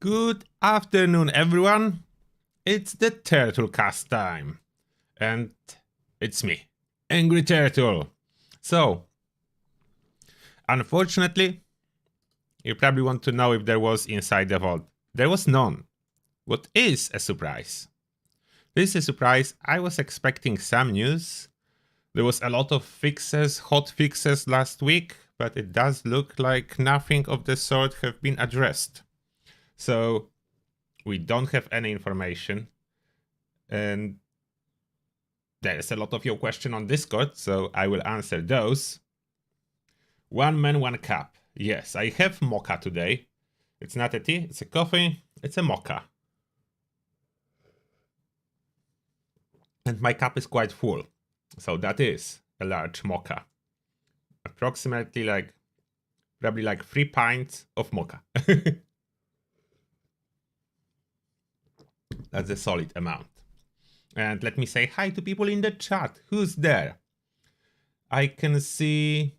Good afternoon, everyone. It's the Turtlecast time. And it's me, Angry Turtle. So, unfortunately, you probably want to know if there was inside the vault. There was none. What is a surprise? This is a surprise. I was expecting some news. There was a lot of fixes, hot fixes last week, but it does look like nothing of the sort have been addressed. So, we don't have any information. And there's a lot of your question on Discord, so I will answer those. One man, one cup. Yes, I have mocha today. It's not a tea, it's a coffee, it's a mocha. And my cup is quite full, so that is a large mocha. Approximately probably 3 pints of mocha. That's a solid amount. And let me say hi to people in the chat. Who's there? I can see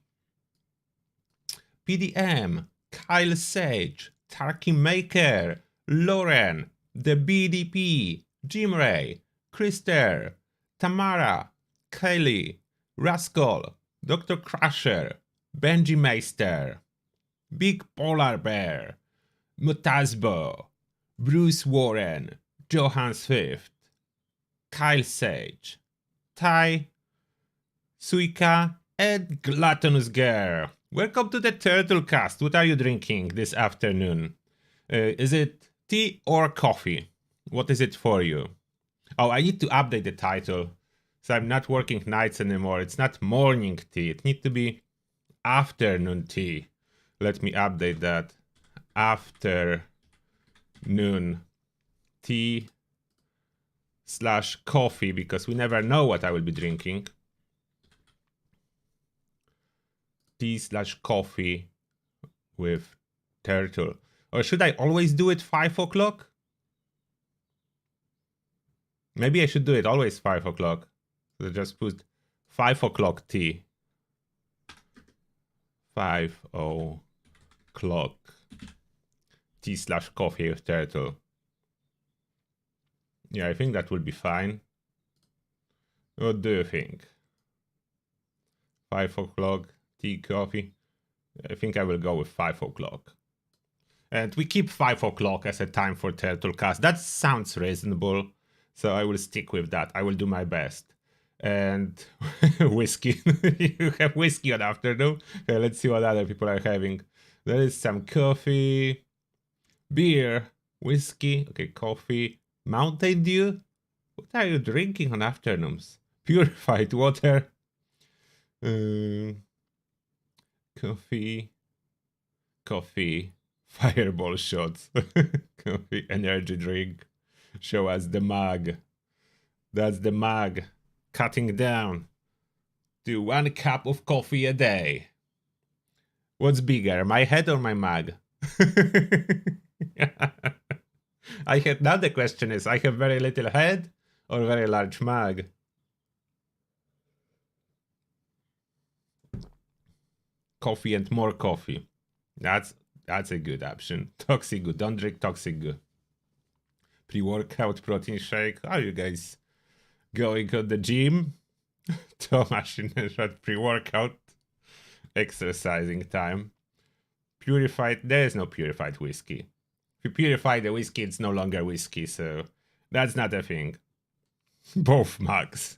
PDM, Kyle Sage, Turkey Maker, Lauren, the BDP, Jim Ray, Krister, Tamara, Kelly, Rascal, Dr. Crusher, Benji Meister, Big Polar Bear, Mutasbo, Bruce Warren, Johan Swift, Kyle Sage, Ty, Suika, and Gluttonous Girl. Welcome to the Turtlecast. What are you drinking this afternoon? Is it tea or coffee? What is it for you? Oh, I need to update the title. So I'm not working nights anymore. It's not morning tea. It needs to be afternoon tea. Let me update that. Afternoon tea / coffee, because we never know what I will be drinking. Tea / coffee with turtle. Or should I always do it 5 o'clock? Maybe I should do it always 5 o'clock. So just put 5 o'clock tea. 5 o'clock tea / coffee with turtle. Yeah, I think that will be fine. What do you think? 5 o'clock tea, coffee. I think I will go with 5 o'clock. And we keep 5 o'clock as a time for Turtlecast. That sounds reasonable, so I will stick with that. I will do my best. And whiskey. You have whiskey on afternoon? Okay, let's see what other people are having. There is some coffee, beer, whiskey, okay, coffee, Mountain Dew. What are you drinking on afternoons? Purified water. Coffee, fireball shots, coffee, energy drink. Show us the mug. That's the mug. Cutting down to 1 cup of coffee a day. What's bigger, my head or my mug? Now the question is, I have very little head or very large mug? Coffee and more coffee. That's a good option. Toxic Goo. Don't drink Toxic Goo. Pre-workout protein shake. Are you guys going to the gym? Tomasz in the shot. Pre-workout. Exercising time. Purified. There is no purified whiskey. If you purify the whiskey, it's no longer whiskey, so that's not a thing. Both mugs.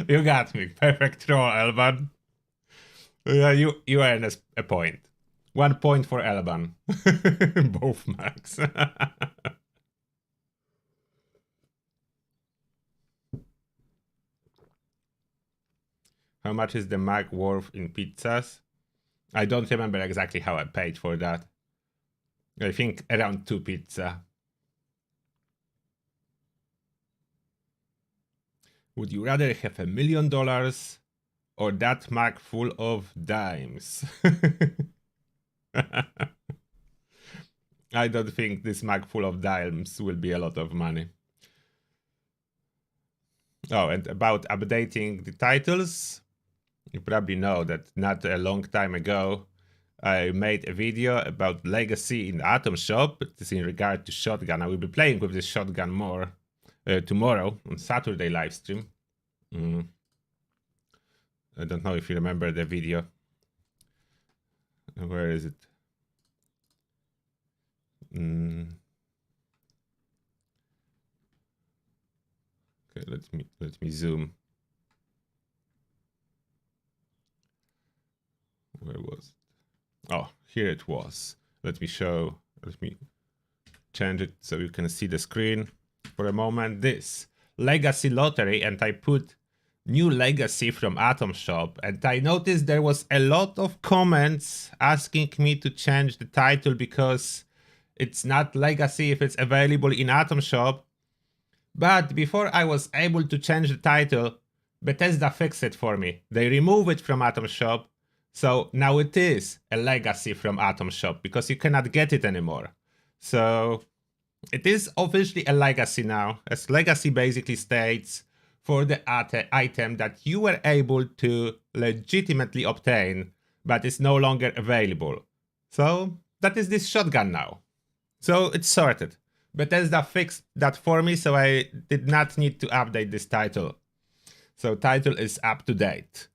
You got me. Perfect throw, Elban. You earn a point. 1 point for Elban. Both mugs. How much is the mug worth in pizzas? I don't remember exactly how I paid for that. I think around 2 pizza. Would you rather have $1 million or that mug full of dimes? I don't think this mug full of dimes will be a lot of money. Oh, and about updating the titles, you probably know that not a long time ago, I made a video about legacy in the Atom Shop. It is in regard to shotgun. I will be playing with this shotgun more tomorrow on Saturday live stream. I don't know if you remember the video. Where is it? Okay, let me zoom. Where was it? Oh, here it was. Let me change it so you can see the screen for a moment. This legacy lottery, and I put new legacy from Atom Shop, and I noticed there was a lot of comments asking me to change the title because it's not legacy if it's available in Atom Shop. But before I was able to change the title, Bethesda fixed it for me. They remove it from Atom Shop, so now it is a legacy from Atom Shop because you cannot get it anymore. So it is officially a legacy now, as legacy basically states for the item that you were able to legitimately obtain, but is no longer available. So that is this shotgun now. So it's sorted. Bethesda fixed that for me, so I did not need to update this title. So title is up to date.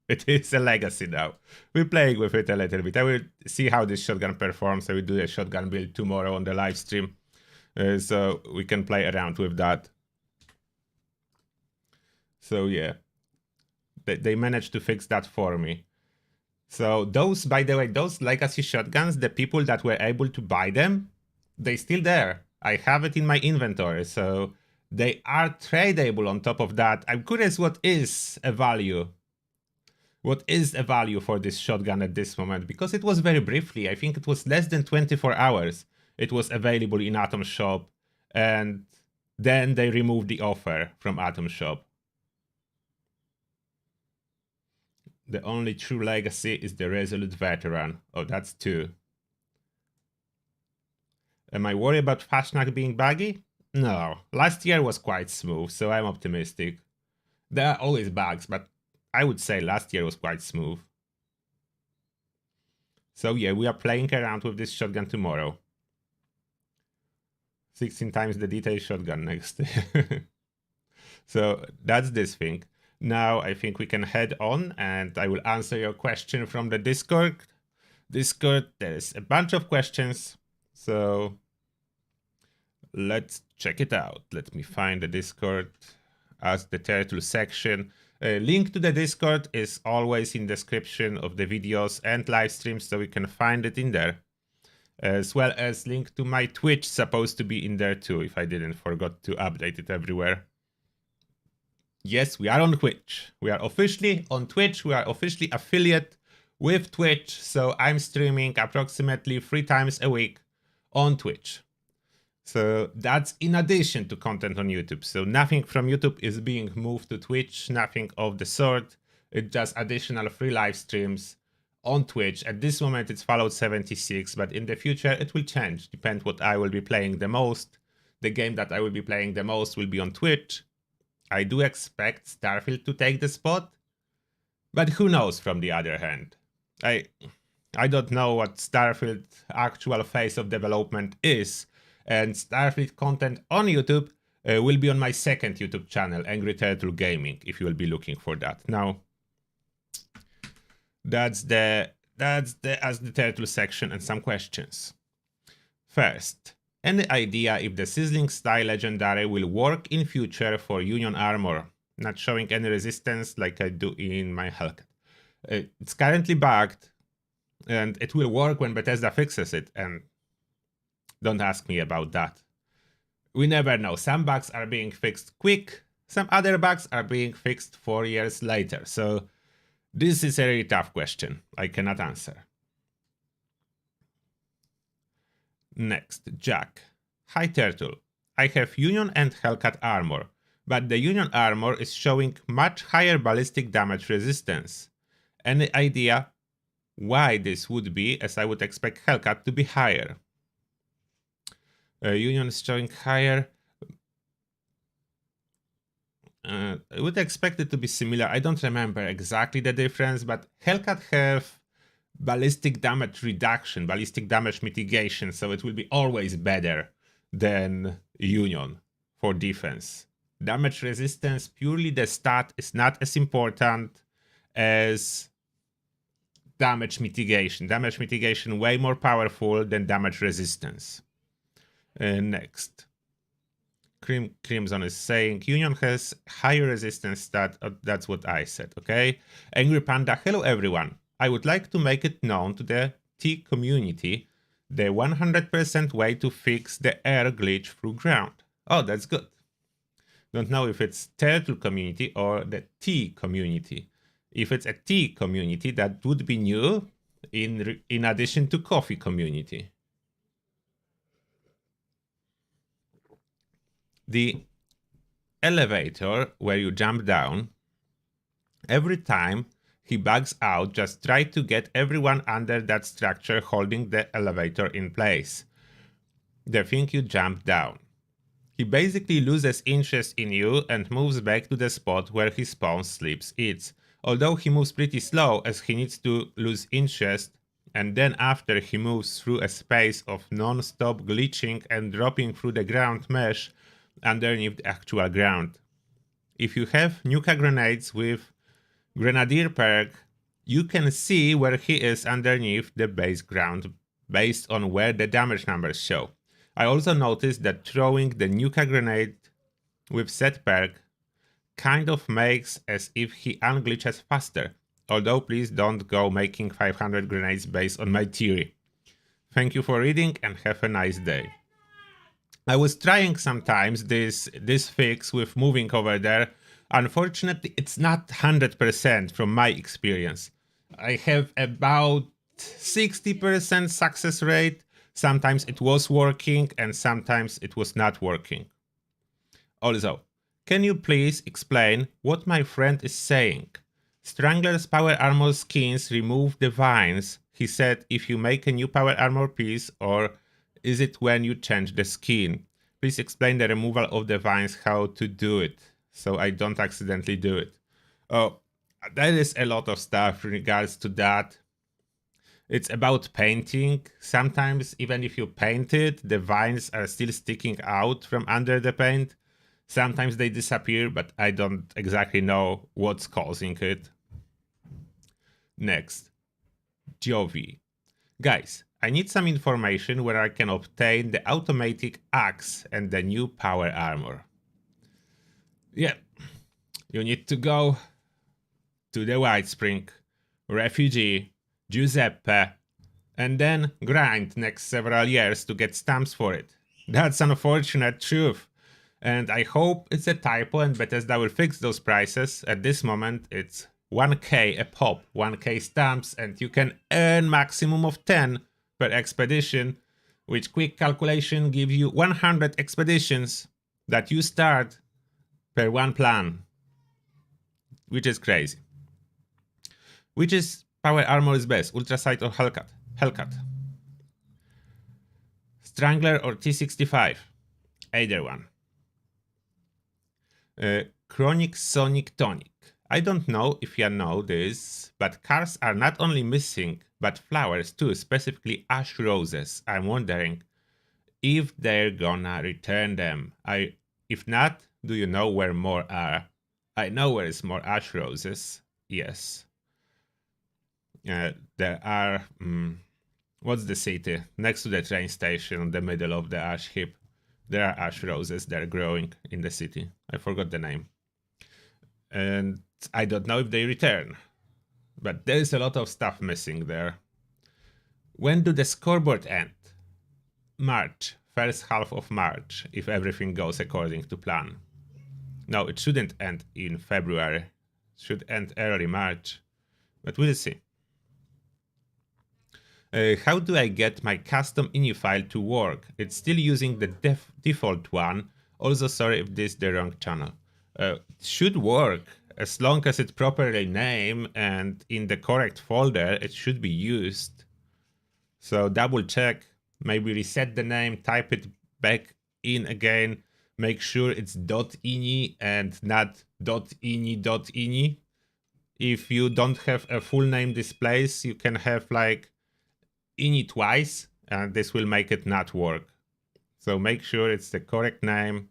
It is a legacy now. We're playing with it a little bit. I will see how this shotgun performs. I will do a shotgun build tomorrow on the live stream. So we can play around with that. So yeah, they managed to fix that for me. So those, by the way, those legacy shotguns, the people that were able to buy them, they still there. I have it in my inventory, so they are tradable on top of that. I'm curious what is a value. What is a value for this shotgun at this moment? Because it was very briefly, I think it was less than 24 hours. It was available in Atom Shop, and then they removed the offer from Atom Shop. The only true legacy is the Resolute Veteran. Oh, that's 2. Am I worried about Fashnak being buggy? No. Last year was quite smooth, so I'm optimistic. There are always bugs, but I would say last year was quite smooth. So yeah, we are playing around with this shotgun tomorrow. 16 times the detail shotgun next. So that's this thing. Now I think we can head on and I will answer your question from the Discord. There's a bunch of questions. So let's check it out. Let me find the Discord as the Turtle section. A link to the Discord is always in the description of the videos and live streams, so you can find it in there. As well as link to my Twitch, supposed to be in there too, if I didn't forgot to update it everywhere. Yes, we are on Twitch. We are officially on Twitch. We are officially affiliate with Twitch, so I'm streaming approximately 3 times a week on Twitch. So that's in addition to content on YouTube. So nothing from YouTube is being moved to Twitch, nothing of the sort. It's just additional free live streams on Twitch. At this moment it's Fallout 76, but in the future it will change. Depends what I will be playing the most. The game that I will be playing the most will be on Twitch. I do expect Starfield to take the spot, but who knows from the other hand. I don't know what Starfield's actual phase of development is, and Starfield content on YouTube will be on my second YouTube channel, Angry Turtle Gaming, if you will be looking for that. Now, that's the Turtle section and some questions. First, any idea if the Sizzling Style Legendary will work in future for Union Armor? Not showing any resistance like I do in my Hellcat. It's currently bugged, and it will work when Bethesda fixes it, and don't ask me about that. We never know. Some bugs are being fixed quick, some other bugs are being fixed 4 years later, so this is a really tough question. I cannot answer. Next, Jack. Hi Turtle. I have Union and Hellcat armor, but the Union armor is showing much higher ballistic damage resistance. Any idea why this would be, as I would expect Hellcat to be higher? Union is showing higher. I would expect it to be similar. I don't remember exactly the difference, but Hellcat have ballistic damage reduction, ballistic damage mitigation, so it will be always better than Union for defense. Damage resistance, purely the stat, is not as important as damage mitigation. Damage mitigation way more powerful than damage resistance. Next. Crimson is saying Union has higher resistance stat. That's what I said, okay? Angry Panda, hello everyone. I would like to make it known to the T community the 100% way to fix the air glitch through ground. Oh, that's good. Don't know if it's Turtle community or the T community. If it's a T community, that would be new in addition to coffee community. The elevator where you jump down, every time he bugs out, just try to get everyone under that structure holding the elevator in place. They think you jump down. He basically loses interest in you and moves back to the spot where he spawns, sleeps, eats. Although he moves pretty slow as he needs to lose interest, and then after he moves through a space of non-stop glitching and dropping through the ground mesh underneath the actual ground. If you have Nuka grenades with Grenadier perk, you can see where he is underneath the base ground based on where the damage numbers show. I also noticed that throwing the Nuka grenade with set perk kind of makes as if he unglitches faster, although please don't go making 500 grenades based on my theory. Thank you for reading and have a nice day. I was trying sometimes this fix with moving over there. Unfortunately, it's not 100% from my experience. I have about 60% success rate. Sometimes it was working and sometimes it was not working. Also, can you please explain what my friend is saying? Strangler's power armor skins remove the vines. He said if you make a new power armor piece, or is it when you change the skin? Please explain the removal of the vines, how to do it, so I don't accidentally do it. Oh, there is a lot of stuff in regards to that. It's about painting. Sometimes even if you paint it, the vines are still sticking out from under the paint. Sometimes they disappear, but I don't exactly know what's causing it. Next, Jovi. Guys, I need some information where I can obtain the automatic axe and the new power armor. Yeah, you need to go to the White Spring, Refugee, Giuseppe, and then grind next several years to get stamps for it. That's unfortunate truth. And I hope it's a typo and Bethesda will fix those prices. At this moment, it's 1k a pop, 1k stamps, and you can earn maximum of 10 per expedition, which quick calculation gives you 100 expeditions that you start per one plan, which is crazy. Which is power armor is best, Ultrasight or Hellcat? Hellcat. Strangler or T65? Either one. Chronic Sonic Tonic. I don't know if you know this, but cars are not only missing, but flowers too, specifically ash roses. I'm wondering if they're gonna return them. If not, do you know where more are? I know where is more ash roses, yes. There are, what's the city? Next to the train station, in the middle of the ash heap. There are ash roses, they're growing in the city. I forgot the name. And I don't know if they return. But there's a lot of stuff missing there. When do the scoreboard end? March. First half of March, if everything goes according to plan. No, it shouldn't end in February. It should end early March. But we'll see. How do I get my custom ini file to work? It's still using the default one. Also, sorry if this is the wrong channel. It should work as long as it's properly named and in the correct folder. It should be used. So double check, maybe reset the name, type it back in again, make sure it's .ini and not .ini.ini. if you don't have a full name displays, you can have like ini twice, and this will make it not work. So make sure it's the correct name,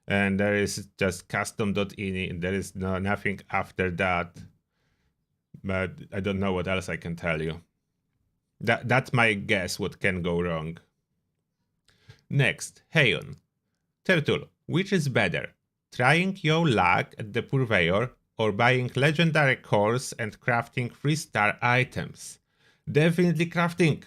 and there is just custom.ini, there is nothing after that. But I don't know what else I can tell you. That's my guess what can go wrong. Next, Heion. Turtle, which is better? Trying your luck at the purveyor or buying legendary cores and crafting 3-star items? Definitely crafting.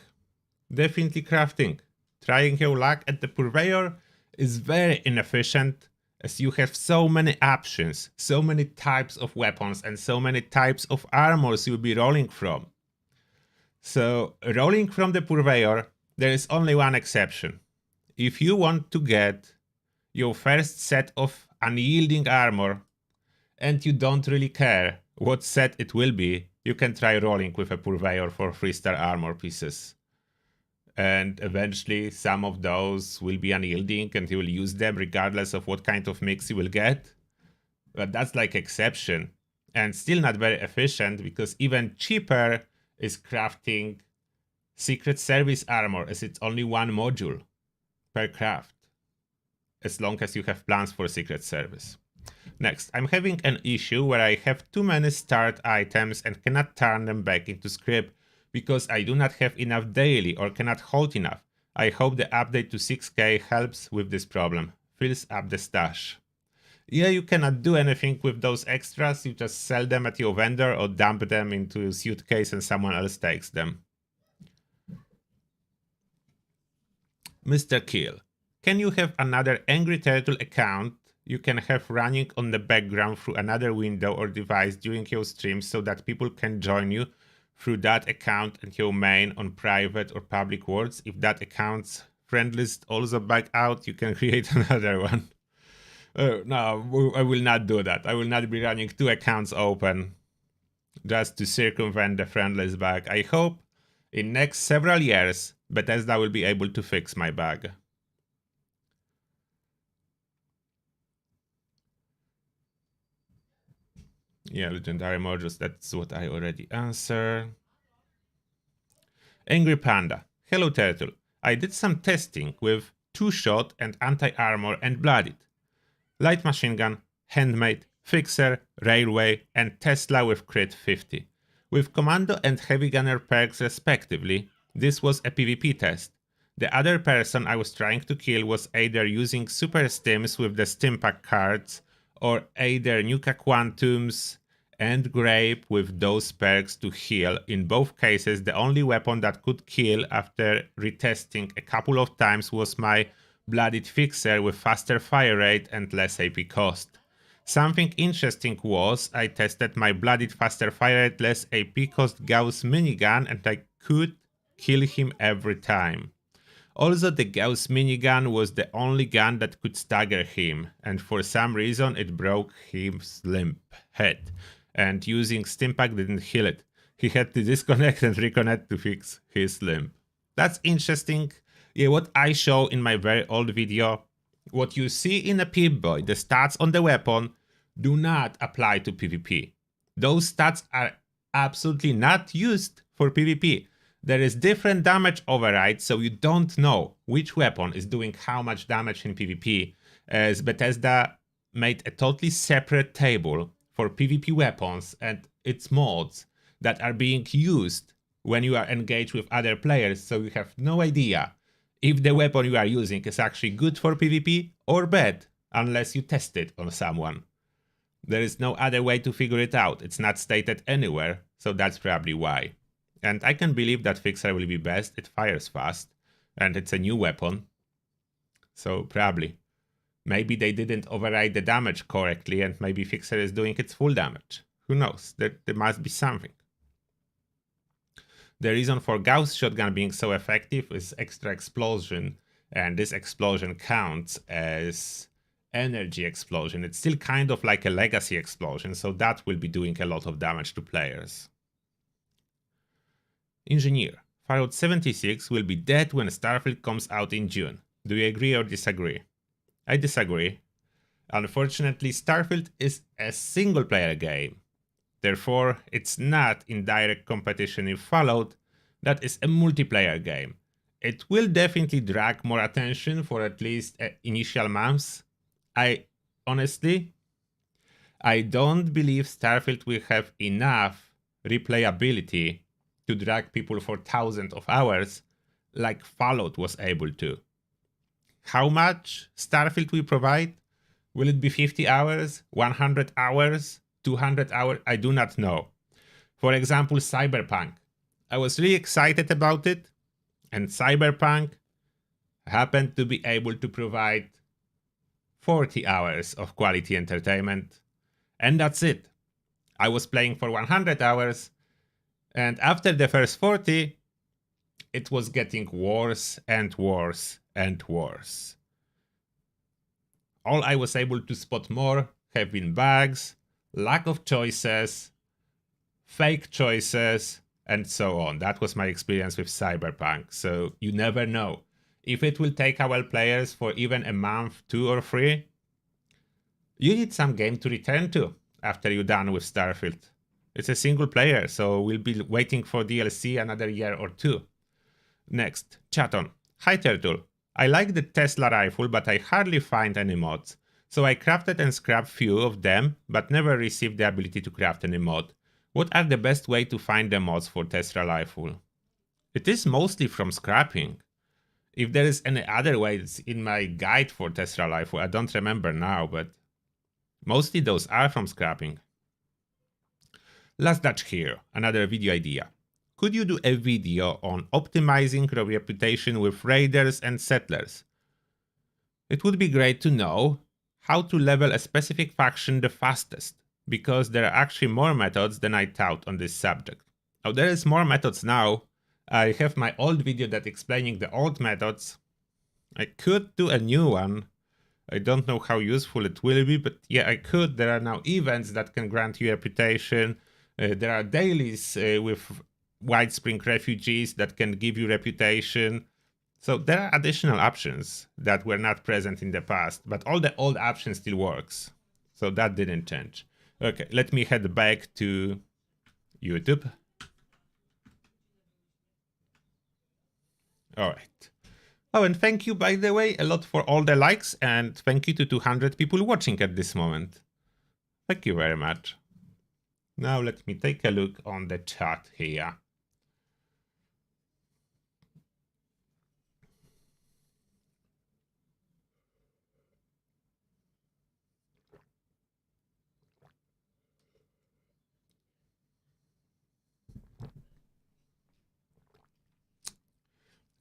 Definitely crafting. Trying your luck at the purveyor is very inefficient, as you have so many options, so many types of weapons and so many types of armors you'll be rolling from. So rolling from the purveyor, there is only one exception. If you want to get your first set of unyielding armor and you don't really care what set it will be, you can try rolling with a purveyor for 3-star armor pieces. And eventually some of those will be unyielding and you will use them regardless of what kind of mix you will get. But that's like exception, and still not very efficient, because even cheaper is crafting Secret Service armor, as it's only one module per craft, as long as you have plans for Secret Service. Next, I'm having an issue where I have too many start items and cannot turn them back into script because I do not have enough daily or cannot hold enough. I hope the update to 6K helps with this problem. Fills up the stash. Yeah, you cannot do anything with those extras, you just sell them at your vendor or dump them into a suitcase and someone else takes them. Mr. Kill, can you have another Angry Turtle account you can have running on the background through another window or device during your stream so that people can join you through that account and your main on private or public worlds? If that account's friend list also back out, you can create another one. No, I will not do that. I will not be running 2 accounts open just to circumvent the friend list bug. I hope in next several years Bethesda will be able to fix my bug. Yeah, legendary modules, that's what I already answered. Angry Panda. Hello Turtle. I did some testing with 2-shot and anti-armor and blooded. Light machine gun, handmade, fixer, railway, and Tesla with crit 50. With commando and heavy gunner perks respectively, this was a PvP test. The other person I was trying to kill was either using super stims with the stimpack cards, or either Nuka Quantums and Grape with those perks to heal. In both cases, the only weapon that could kill after retesting a couple of times was my Blooded Fixer with faster fire rate and less AP cost. Something interesting was I tested my Blooded faster fire rate less AP cost Gauss minigun and I could kill him every time. Also, the Gauss minigun was the only gun that could stagger him, and for some reason it broke his limp head, and using Stimpack didn't heal it. He had to disconnect and reconnect to fix his limp. That's interesting. Yeah, what I show in my very old video, what you see in a Pip-Boy, the stats on the weapon, do not apply to PvP. Those stats are absolutely not used for PvP. There is different damage override, so you don't know which weapon is doing how much damage in PvP, as Bethesda made a totally separate table for PvP weapons and its mods that are being used when you are engaged with other players, so you have no idea if the weapon you are using is actually good for PvP or bad, unless you test it on someone. There is no other way to figure it out, it's not stated anywhere, so that's probably why. And I can believe that Fixer will be best, it fires fast, and it's a new weapon. So probably. Maybe they didn't override the damage correctly and maybe Fixer is doing its full damage. Who knows, there must be something. The reason for Gauss shotgun being so effective is extra explosion, and this explosion counts as energy explosion. It's still kind of like a legacy explosion, so that will be doing a lot of damage to players. Engineer, Fallout 76 will be dead when Starfield comes out in June. Do you agree or disagree? I disagree. Unfortunately, Starfield is a single-player game. Therefore, it's not in direct competition with Fallout, that is a multiplayer game. It will definitely drag more attention for at least initial months. Honestly, I don't believe Starfield will have enough replayability to drag people for thousands of hours like Fallout was able to. How much Starfield will provide? Will it be 50 hours, 100 hours, 200 hours? I do not know. For example, Cyberpunk. I was really excited about it, and Cyberpunk happened to be able to provide 40 hours of quality entertainment, and that's it. I was playing for 100 hours, and after the first 40, it was getting worse and worse and worse. All I was able to spot more have been bugs, lack of choices, fake choices, and so on. That was my experience with Cyberpunk, so you never know. If it will take our players for even a month, 2 or 3, you need some game to return to after you're done with Starfield. It's a single player, so we'll be waiting for DLC another year or 2. Next, Chaton. Hi Turtle. I like the Tesla rifle, but I hardly find any mods. So I crafted and scrapped few of them, but never received the ability to craft any mod. What are the best way to find the mods for Tesla rifle? It is mostly from scrapping. If there is any other way, it's in my guide for Tesla rifle. I don't remember now, but mostly those are from scrapping. Last Dutch here, another video idea. Could you do a video on optimizing your reputation with raiders and settlers? It would be great to know how to level a specific faction the fastest, because there are actually more methods than I thought on this subject. Now there is more methods now. I have my old video that explaining the old methods. I could do a new one. I don't know how useful it will be, but yeah, I could. There are now events that can grant you reputation. There are dailies with White Spring refugees that can give you reputation. So there are additional options that were not present in the past, but all the old options still works. So that didn't change. Okay, let me head back to YouTube. All right. Oh, and thank you, by the way, a lot for all the likes, and thank you to 200 people watching at this moment. Thank you very much. Now let me take a look on the chat here.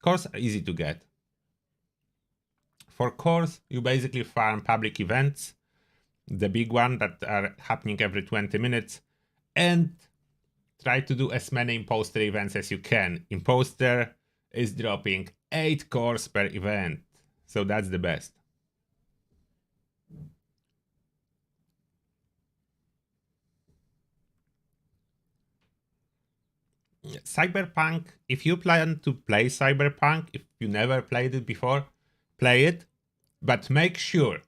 Cores are easy to get. For cores, you basically farm public events, the big one that are happening every 20 minutes, and try to do as many imposter events as you can. Imposter is dropping 8 cores per event, so that's the best. Cyberpunk, if you plan to play Cyberpunk, if you never played it before, play it, but make sure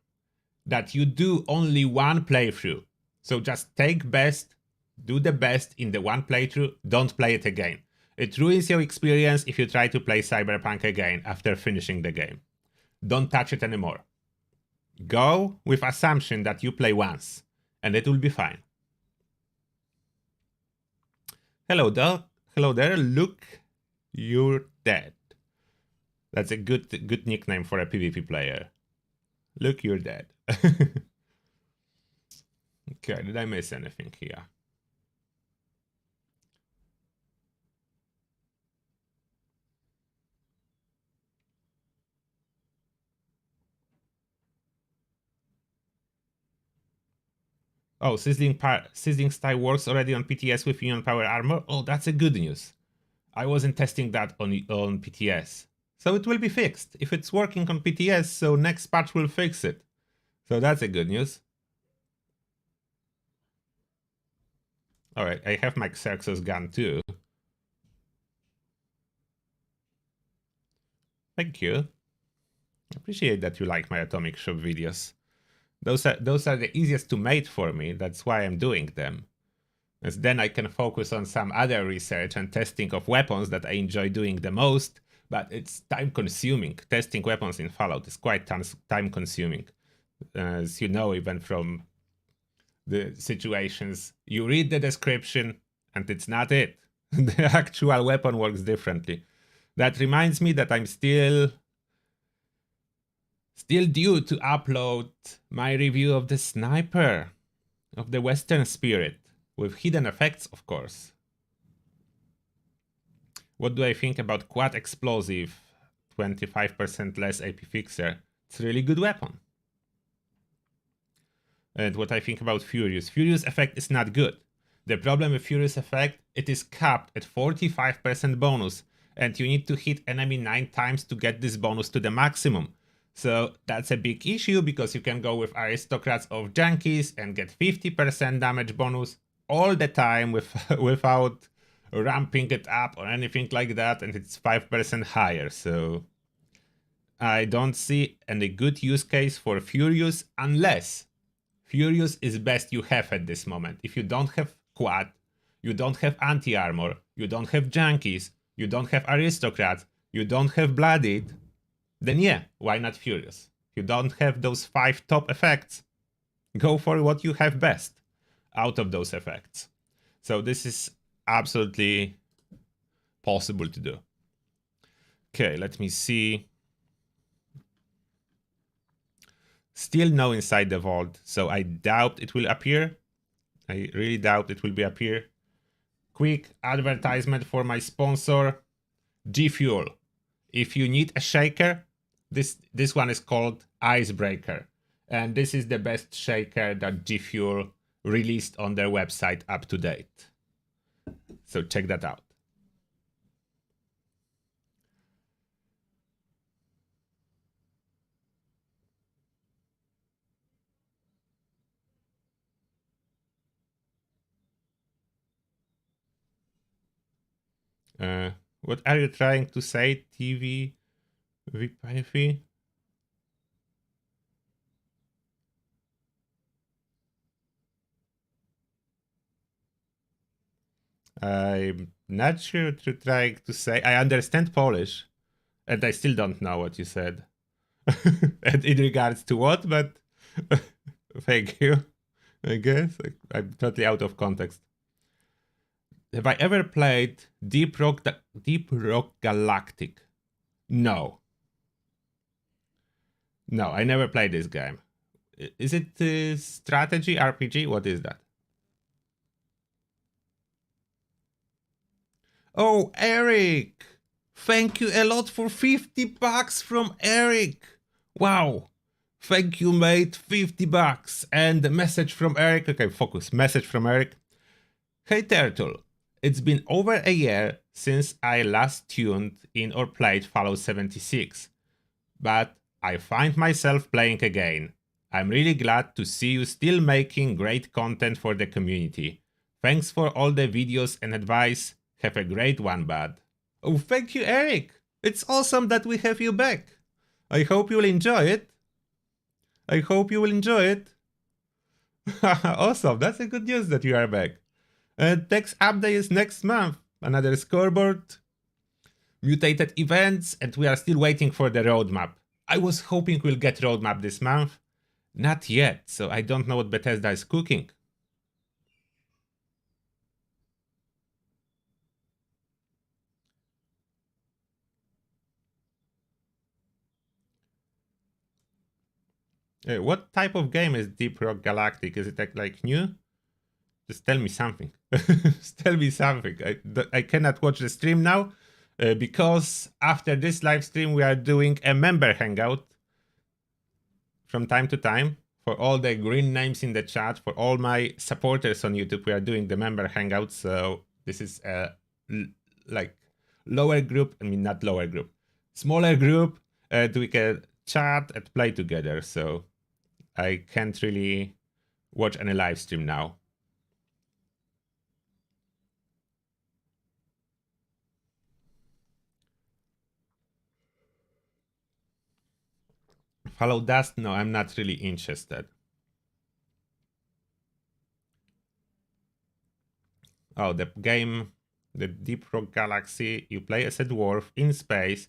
that you do only one playthrough. So just take best, do the best in the one playthrough, don't play it again. It ruins your experience if you try to play Cyberpunk again after finishing the game. Don't touch it anymore. Go with assumption that you play once, and it will be fine. Hello there, look, you're dead. That's a good nickname for a PvP player. Look, you're dead. Okay, did I miss anything here? Oh, Sizzling Style works already on PTS with Union Power Armor? Oh, that's a good news. I wasn't testing that on PTS. So it will be fixed. If it's working on PTS, so next patch will fix it. So that's a good news. Alright, I have my Xerxes gun too. Thank you. I appreciate that you like my Atomic Shop videos. Those are the easiest to make for me, that's why I'm doing them. As then I can focus on some other research and testing of weapons that I enjoy doing the most, but it's time consuming. Testing weapons in Fallout is quite time consuming. As you know, even from the situations, you read the description and it's not it. The actual weapon works differently. That reminds me that I'm still due to upload my review of the sniper of the Western Spirit, with hidden effects, of course. What do I think about Quad Explosive? 25% less AP Fixer. It's a really good weapon. And what I think about Furious. Furious effect is not good. The problem with Furious effect, it is capped at 45% bonus, and you need to hit enemy 9 times to get this bonus to the maximum. So that's a big issue, because you can go with Aristocrats of Junkies and get 50% damage bonus all the time without ramping it up or anything like that, and it's 5% higher. So I don't see any good use case for Furious, unless Furious is best you have at this moment. If you don't have Quad, you don't have Anti-Armor, you don't have Junkies, you don't have Aristocrats, you don't have Bloodied, then yeah, why not Furious? You don't have those 5 top effects. Go for what you have best out of those effects. So this is absolutely possible to do. Okay, let me see. Still no inside the vault, so I doubt it will appear. I really doubt it will appear. Quick advertisement for my sponsor, G Fuel. If you need a shaker, this one is called Icebreaker, and this is the best shaker that G Fuel released on their website up to date. So check that out. What are you trying to say, TV VPIFI? I'm not sure what you're trying to say. I understand Polish, and I still don't know what you said. And in regards to what, but thank you, I guess. I'm totally out of context. Have I ever played Deep Rock Galactic? No. No, I never played this game. Is it strategy RPG? What is that? Oh, Eric! Thank you a lot for 50 bucks from Eric. Wow. Thank you, mate. 50 bucks. And a message from Eric. Okay, focus. Message from Eric. Hey, Turtle. It's been over a year since I last tuned in or played Fallout 76. But I find myself playing again. I'm really glad to see you still making great content for the community. Thanks for all the videos and advice. Have a great one, bud. Oh, thank you, Eric. It's awesome that we have you back. I hope you'll enjoy it. I hope you will enjoy it. Awesome. That's a good news that you are back. Next update is next month. Another scoreboard, mutated events, and we are still waiting for the roadmap. I was hoping we'll get roadmap this month. Not yet, so I don't know what Bethesda is cooking. What type of game is Deep Rock Galactic? Is it like new? Just tell me something. Just tell me something. I cannot watch the stream now because after this live stream we are doing a member hangout from time to time. For all the green names in the chat, for all my supporters on YouTube, we are doing the member hangout. So this is a like lower group. I mean, not lower group, smaller group. We can chat and play together. So I can't really watch any live stream now. Follow Dust? No, I'm not really interested. Oh, the game, the Deep Rock Galaxy, you play as a dwarf in space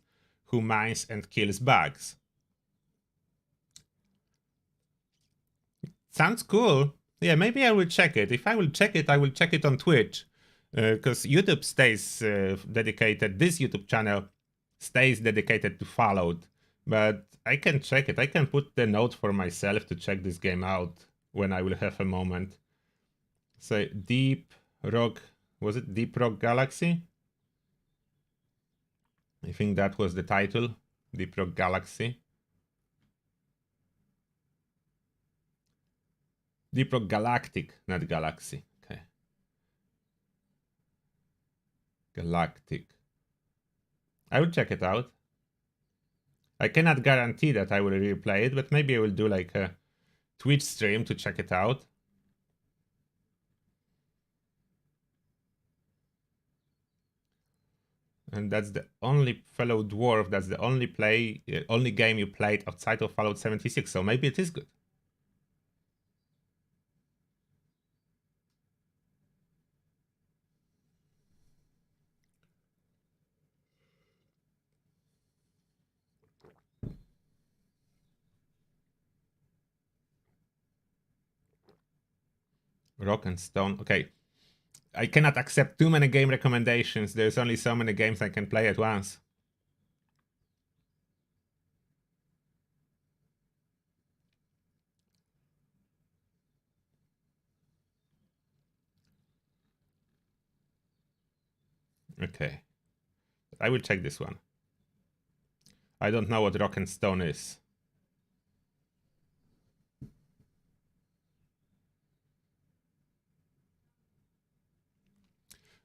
who mines and kills bugs. Sounds cool. Yeah, maybe I will check it. If I will check it, I will check it on Twitch. Because YouTube stays dedicated, this YouTube channel stays dedicated to Fallout. But I can check it. I can put the note for myself to check this game out when I will have a moment. So, Deep Rock, was it Deep Rock Galaxy? I think that was the title, Deep Rock Galaxy. Deep Rock Galactic, not Galaxy. Okay. Galactic. I will check it out. I cannot guarantee that I will replay it, but maybe I will do like a Twitch stream to check it out. And that's the only fellow dwarf, that's the only game you played outside of Fallout 76, so maybe it is good. Rock and Stone, okay. I cannot accept too many game recommendations, there's only so many games I can play at once. Okay. I will check this one. I don't know what Rock and Stone is.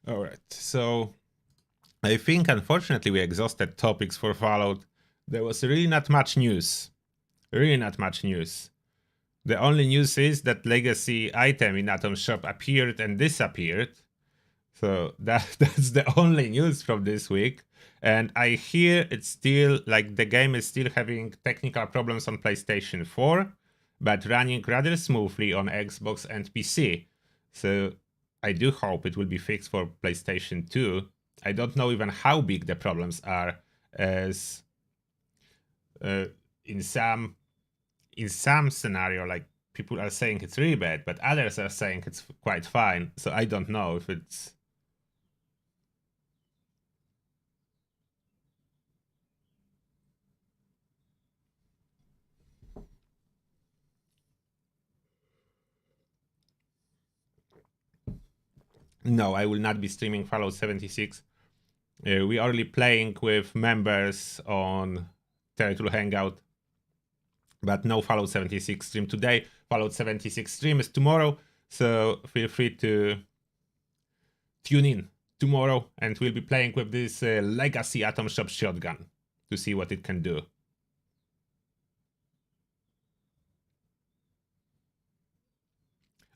Alright, so I think unfortunately we exhausted topics for Fallout. There was really not much news. Really not much news. The only news is that legacy item in Atom Shop appeared and disappeared. So that's the only news from this week. And I hear it's still, like, the game is still having technical problems on PlayStation 4, but running rather smoothly on Xbox and PC. So I do hope it will be fixed for PlayStation 2. I don't know even how big the problems are, as in some scenario, like, people are saying it's really bad, but others are saying it's quite fine. So I don't know if it's... No, I will not be streaming Fallout 76. We are only playing with members on Turtle Hangout, but no Fallout 76 stream today. Fallout 76 stream is tomorrow, so feel free to tune in tomorrow, and we'll be playing with this Legacy Atom Shop shotgun to see what it can do.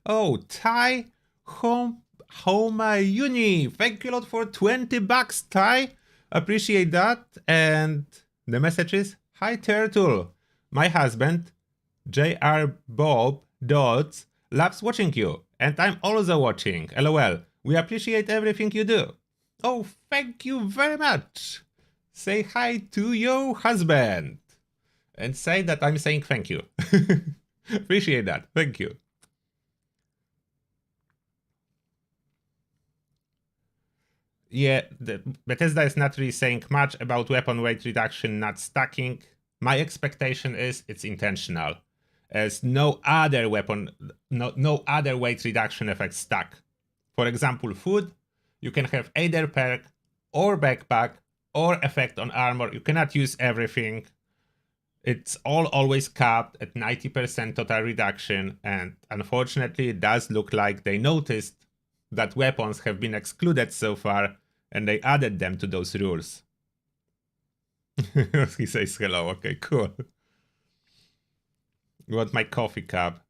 Oh, Ty Homa Uni, thank you a lot for 20 bucks, Ty. Appreciate that. And the message is, hi Turtle, my husband, JR Bob Dodds, loves watching you, and I'm also watching. LOL. We appreciate everything you do. Oh, thank you very much. Say hi to your husband. And say that I'm saying thank you. Appreciate that. Thank you. Yeah, Bethesda is not really saying much about weapon weight reduction not stacking. My expectation is it's intentional, as no other weight reduction effects stack. For example, food, you can have either perk or backpack or effect on armor. You cannot use everything. It's all always capped at 90% total reduction, and unfortunately it does look like they noticed that weapons have been excluded so far, and they added them to those rules. He says hello, okay, cool. You want my coffee cup?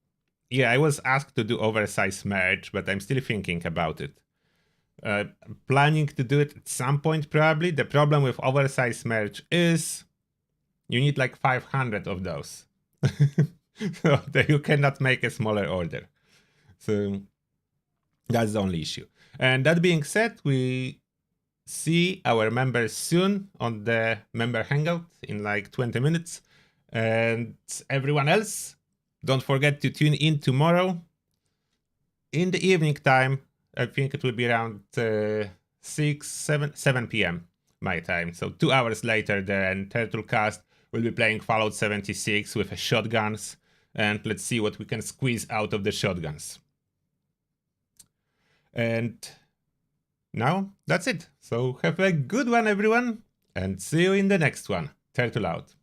Yeah, I was asked to do oversized merch, but I'm still thinking about it. Planning to do it at some point, probably. The problem with oversized merch is you need like 500 of those. So you cannot make a smaller order. So That's the only issue. And that being said, we see our members soon on the member hangout in like 20 minutes. And everyone else, don't forget to tune in tomorrow in the evening time. I think it will be around 7 p.m. my time. So 2 hours later, then Turtlecast will be playing Fallout 76 with shotguns. And let's see what we can squeeze out of the shotguns. And now that's it. So have a good one, everyone, and see you in the next one. Turtle out.